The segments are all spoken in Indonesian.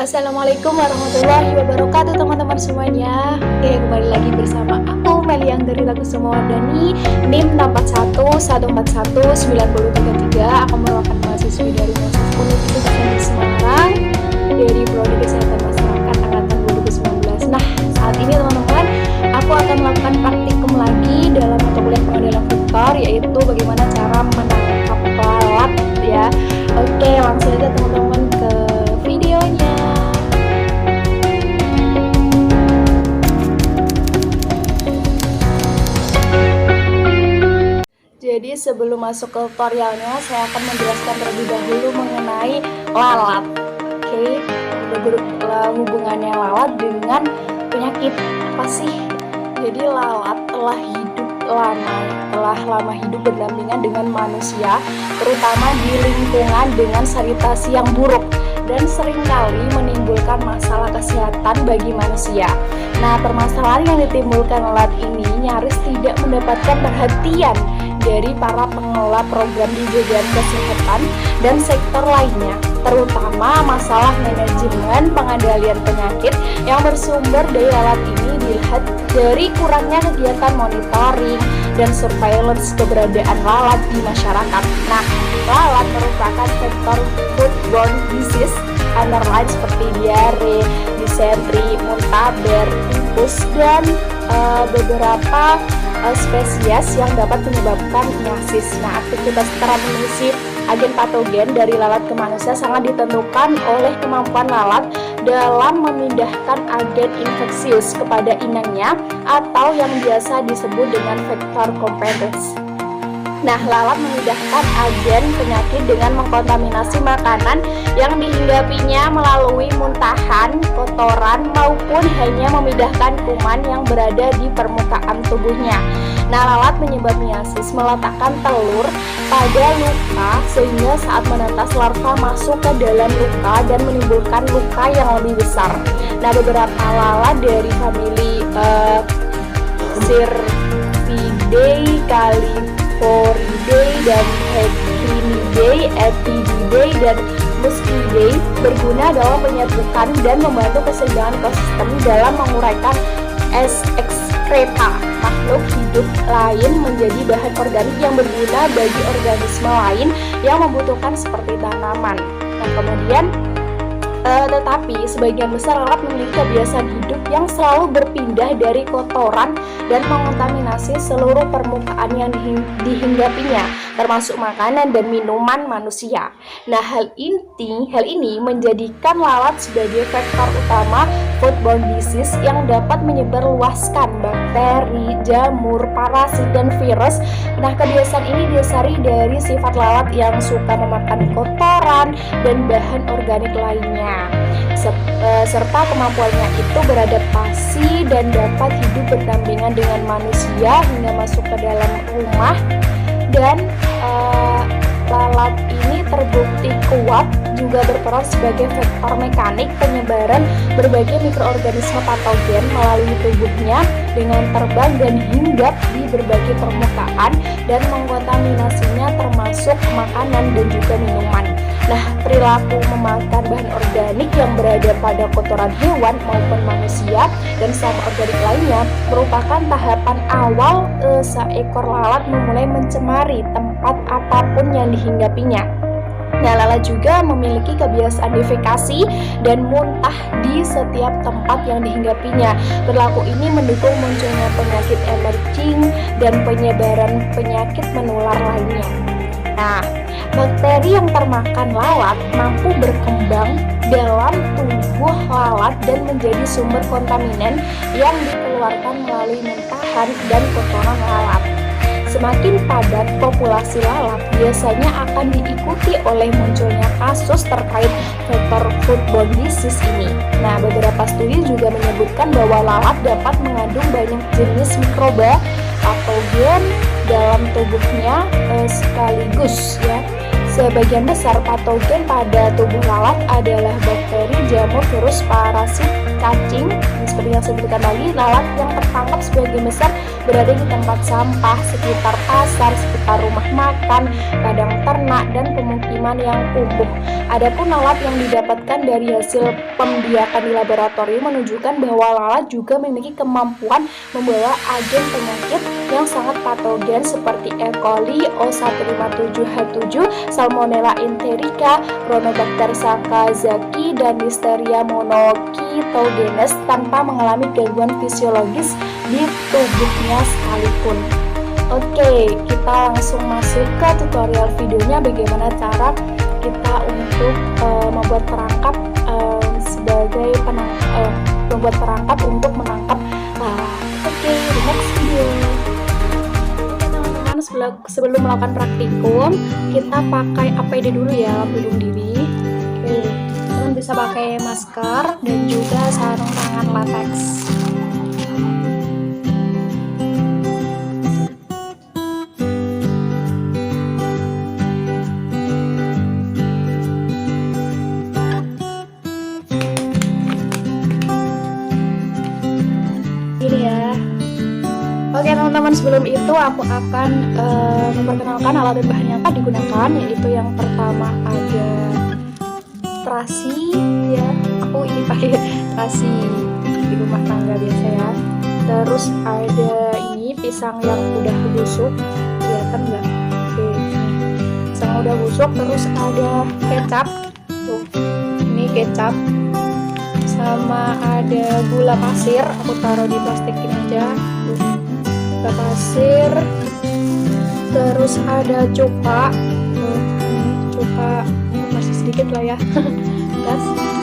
Assalamualaikum warahmatullahi wabarakatuh teman-teman semuanya. Oke, kembali lagi bersama aku Meli yang dari Lagu Semawardani, NIM 641141933. Aku merupakan mahasiswi dari Universitas Negeri Semarang dari Prodi Kesehatan Masyarakat angkatan 2019. Nah, saat ini teman-teman, aku akan melakukan praktikum lagi dalam mata kuliah pengendalian vektor, yaitu bagaimana cara menangkap lalat ya. Oke, langsung aja teman-teman ke videonya. Jadi sebelum masuk ke tutorialnya, saya akan menjelaskan terlebih dahulu mengenai lalat. Oke, hubungannya lalat dengan penyakit apa sih? Jadi lalat telah lama hidup berdampingan dengan manusia, terutama di lingkungan dengan sanitasi yang buruk dan seringkali menimbulkan masalah kesehatan bagi manusia. Nah, permasalahan yang ditimbulkan lalat ini nyaris tidak mendapatkan perhatian dari para pengelola program di bagian kesehatan dan sektor lainnya, terutama masalah manajemen pengendalian penyakit yang bersumber dari lalat ini dilihat dari kurangnya kegiatan monitoring dan surveillance keberadaan lalat di masyarakat. Nah, lalat merupakan vektor foodborne disease antara lain seperti diare, disentri, muntaber, tifus, dan beberapa spesies yang dapat menyebabkan meiosis. Nah, aktivitas transmisi agen patogen dari lalat ke manusia sangat ditentukan oleh kemampuan lalat dalam memindahkan agen infeksius kepada inangnya atau yang biasa disebut dengan vektor kompetens. Nah, lalat memindahkan agen penyakit dengan mengkontaminasi makanan yang dihinggapinya melalui muntahan, kotoran, maupun hanya memindahkan kuman yang berada di permukaan tubuhnya. Nah, lalat menyebab meiosis meletakkan telur pada luka sehingga saat menetas larva masuk ke dalam luka dan menimbulkan luka yang lebih besar. Nah, beberapa lalat dari famili Syrphidae, Calliphoridae, dan Hegrinidae, Epididae, dan Muscidae berguna dalam menyatukan dan membantu keseimbangan ekosistem dalam menguraikan ekskreta makhluk hidup lain menjadi bahan organik yang berguna bagi organisme lain yang membutuhkan seperti tanaman. Nah, kemudian tetapi sebagian besar lalat memiliki kebiasaan hidup yang selalu berpindah dari kotoran dan mengontaminasi seluruh permukaan yang dihinggapinya, termasuk makanan dan minuman manusia. Nah, hal ini menjadikan lalat sebagai vektor utama foodborne disease yang dapat menyebarluaskan bakteri, jamur, parasit, dan virus. Nah, kebiasaan ini didasari dari sifat lalat yang suka memakan kotoran dan bahan organik lainnya, serta kemampuannya itu beradaptasi dan dapat hidup berdampingan dengan manusia hingga masuk ke dalam rumah. Dan lalat ini terbukti kuat juga berperan sebagai vektor mekanik penyebaran berbagai mikroorganisme patogen melalui tubuhnya dengan terbang dan hinggap di berbagai permukaan dan mengkontaminasinya termasuk makanan dan juga minuman. Nah, perilaku memakan bahan organik yang berada pada kotoran hewan maupun manusia dan sampah organik lainnya merupakan tahapan awal seekor lalat memulai mencemari tempat apapun yang dihinggapinya. Nah, lalat juga memiliki kebiasaan defekasi dan muntah di setiap tempat yang dihinggapinya. Perilaku ini mendukung munculnya penyakit emerging dan penyebaran penyakit menular lainnya. Nah, bakteri yang termakan lalat mampu berkembang dalam tubuh lalat dan menjadi sumber kontaminan yang dikeluarkan melalui muntahan dan kotoran lalat. Semakin padat populasi lalat biasanya akan diikuti oleh munculnya kasus terkait vektor foodborne disease ini. Nah, beberapa studi juga menyebutkan bahwa lalat dapat mengandung banyak jenis mikroba patogen dalam tubuhnya sekaligus ya. Sebagian besar patogen pada tubuh lalat adalah bakteri jamur, virus, parasit, cacing. Seperti yang saya sebutkan tadi, lalat yang tertangkap sebagian besar berada di tempat sampah, sekitar pasar, sekitar rumah makan, kandang ternak, dan pemukiman yang kumuh. Adapun lalat yang didapatkan dari hasil pembiakan di laboratorium menunjukkan bahwa lalat juga memiliki kemampuan membawa agen penyakit yang sangat patogen seperti E. coli, O157H7, Salmonella enterica, Chronobacter sakazaki, dan Listeria monocytogenes tanpa mengalami gangguan fisiologis di tubuhnya sekalipun. Oke, kita langsung masuk ke tutorial videonya bagaimana cara kita untuk membuat perangkap sebagai membuat perangkap untuk menangkap lalat. Oke, the next video. Oke teman-teman, sebelum melakukan praktikum kita pakai APD dulu ya, pelindung diri. Oke, teman bisa pakai masker dan juga sarung tangan latex. Oke teman-teman, sebelum itu aku akan memperkenalkan alat dan bahan yang akan digunakan, yaitu yang pertama ada terasi ya, aku ini pakai terasi di rumah tangga biasa ya. Terus ada ini pisang yang udah busuk, kelihatan nggak? Oke, pisang udah busuk. Terus ada kecap, tuh ini kecap, sama ada gula pasir, aku taruh di plastik ini aja, tuh gula pasir. Terus ada cuka, cuka masih sedikit lah ya.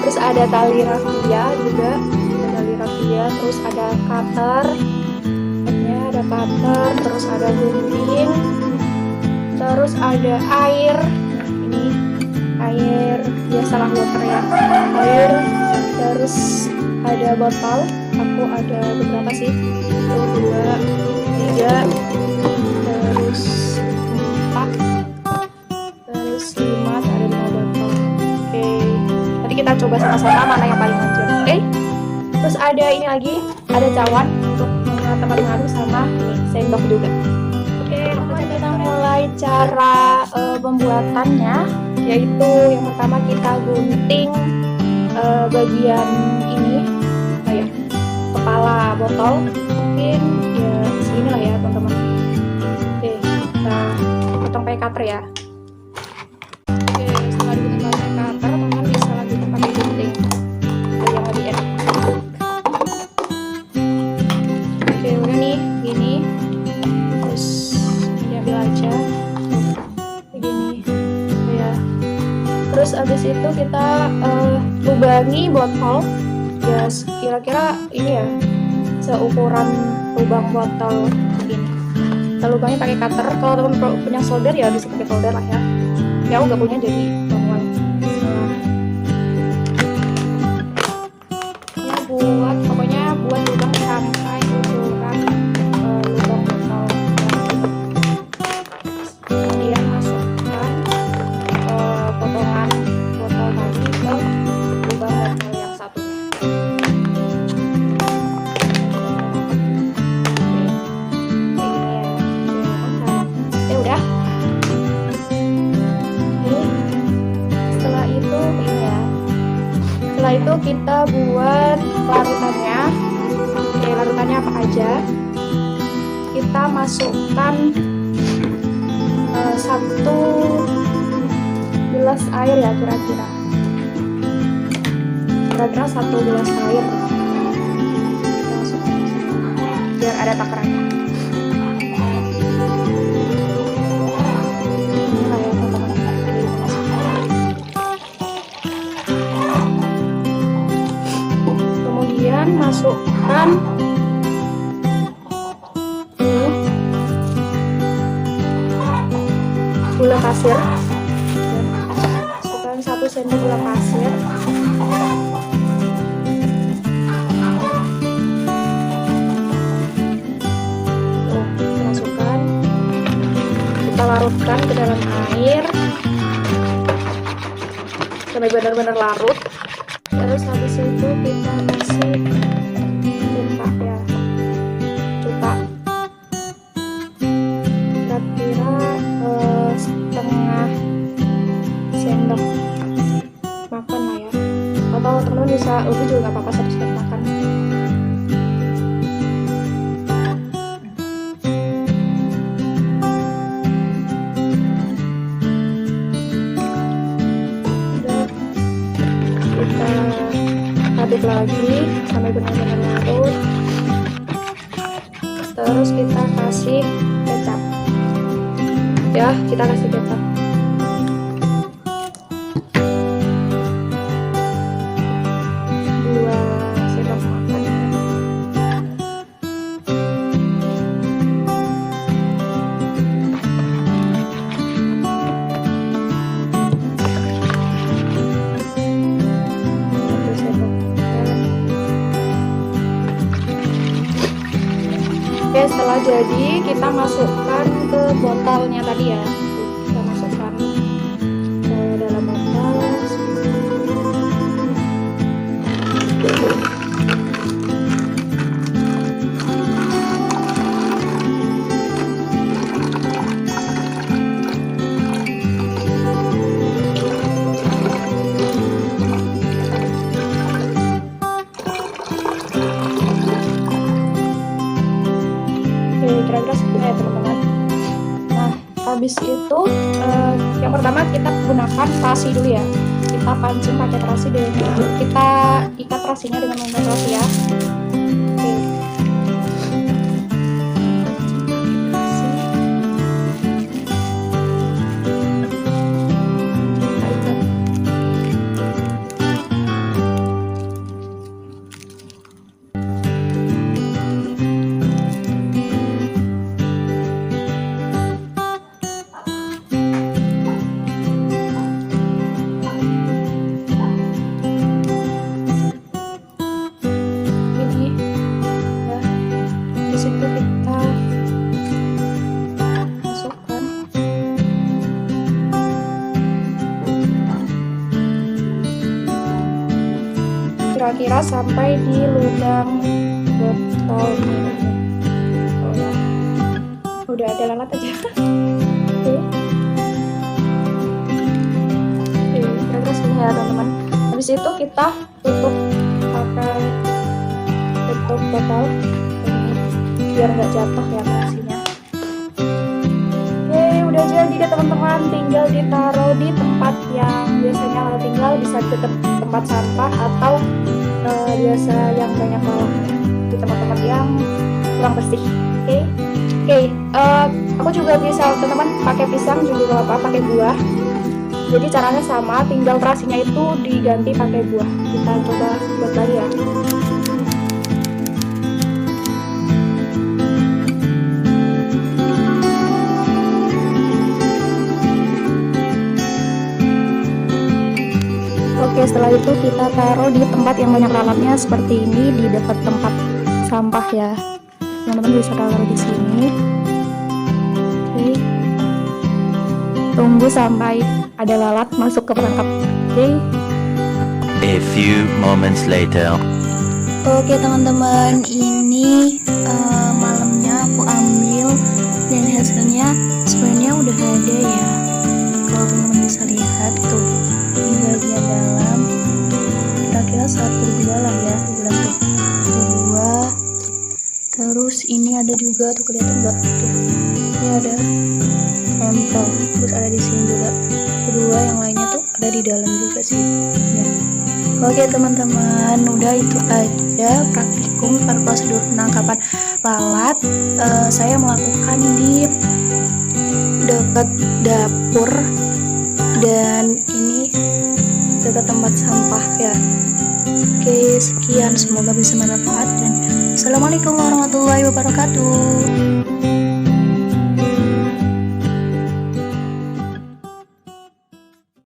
Terus ada tali rafia juga, tali rafia. Terus ada cutter, ada cutter. Terus ada gunting. Terus ada air, ini air biasalah water ya, air. Terus ada botol, aku ada beberapa sih, 2, 3, terus 4, terus 5, ada 5 botol. Oke, tadi kita coba sama-sama mana yang paling lanjut. Oke, terus ada ini lagi, ada cawan untuk tempat mengaduk sama ini sendok juga. Oke, kita mulai cara pembuatannya, yaitu yang pertama kita gunting bagian ini kayak kepala botol, mungkin ya segini lah ya teman-teman. Oke, kita potong pakai cutter ya. Oke, setelah digunting pakai cutter, teman-teman bisa lanjutkan pakai gunting yang lebih enak. Oke, udah nih gini, terus diambil aja begini ya. Terus abis itu kita lubangi botol ya, kira-kira ini ya seukuran lubang botol begini. Kita lubangi pakai cutter. Kalau teman punya solder ya bisa pakai solder lah ya. Ya aku nggak punya jadi manual. Ini buat pokoknya buat lubang sampai ukuran lubang botol. Kemudian masukkan potongan botol tadi ke lubang botol yang satunya. Udah. Setelah itu ini ya. Setelah itu kita buat larutannya. Oke, larutannya apa aja? Kita masukkan 1 gelas air ya, kira-kira 1 gelas air. Kita masukkan biar ada takarannya. Kemudian masukkan gula pasir, masukkan 1 sendok gula pasir. Masukkan, kita larutkan ke dalam air sampai benar-benar larut. Terus habis itu kita kasih cuka ya, cuka kira-kira setengah sendok makan lah ya, atau teman-teman bisa lebih juga nggak apa-apa, 1 sendok makan. Aduk lagi sampai benar-benar larut. Terus kita kasih kecap ya, kita kasih kecap. Dua sendok makan. Oke, setelah jadi kita masukkan ke botolnya tadi ya. Kita masukkan ke dalam botol. Kira-kira seperti ya teman-teman. Nah, habis itu yang pertama kita gunakan terasi dulu ya. Kita pancing pakai terasi deh. Kita ikat terasinya dengan menggunakan terasi ya. Oke. Situ kita masukkan kira-kira sampai di lubang botol ini. Oh ya, udah ada lalat aja. Oke, kira-kira segini ya teman-teman. Habis itu kita tutup pakai tutup botol biar nggak jatuh ya nasinya. Oke, udah jadi deh teman-teman, tinggal ditaruh di tempat yang biasanya kalau tinggal, bisa di tempat sampah atau biasa yang banyak lalat, di tempat-tempat yang kurang bersih. Oke, aku juga bisa teman-teman pakai pisang juga gak apa-apa, pakai buah. Jadi caranya sama, tinggal terasinya itu diganti pakai buah. Kita coba buat lagi ya. Oke, setelah itu kita taruh di tempat yang banyak lalatnya seperti ini, di dekat tempat sampah ya. Teman-teman bisa taruh di sini. Oke. Tunggu sampai ada lalat masuk ke perangkap. Oke. A few moments later. Oke teman-teman, ini malamnya aku ambil dan hasilnya sebenarnya udah ada ya. Kalau teman-teman bisa lihat tuh di bagian dalam, kira-kira 1-2 lah ya, bilang tuh 2. Terus ini ada juga tuh, kelihatan nggak tuh? Ini ada tempel, terus ada di sini juga. Kedua yang lainnya tuh ada di dalam juga sih. Ya. Oke teman-teman, udah itu aja praktikum prosedur penangkapan lalat. Saya melakukan di dekat dapur dan ini dekat tempat sampah ya. Oke, sekian, semoga bisa bermanfaat dan assalamualaikum warahmatullahi wabarakatuh.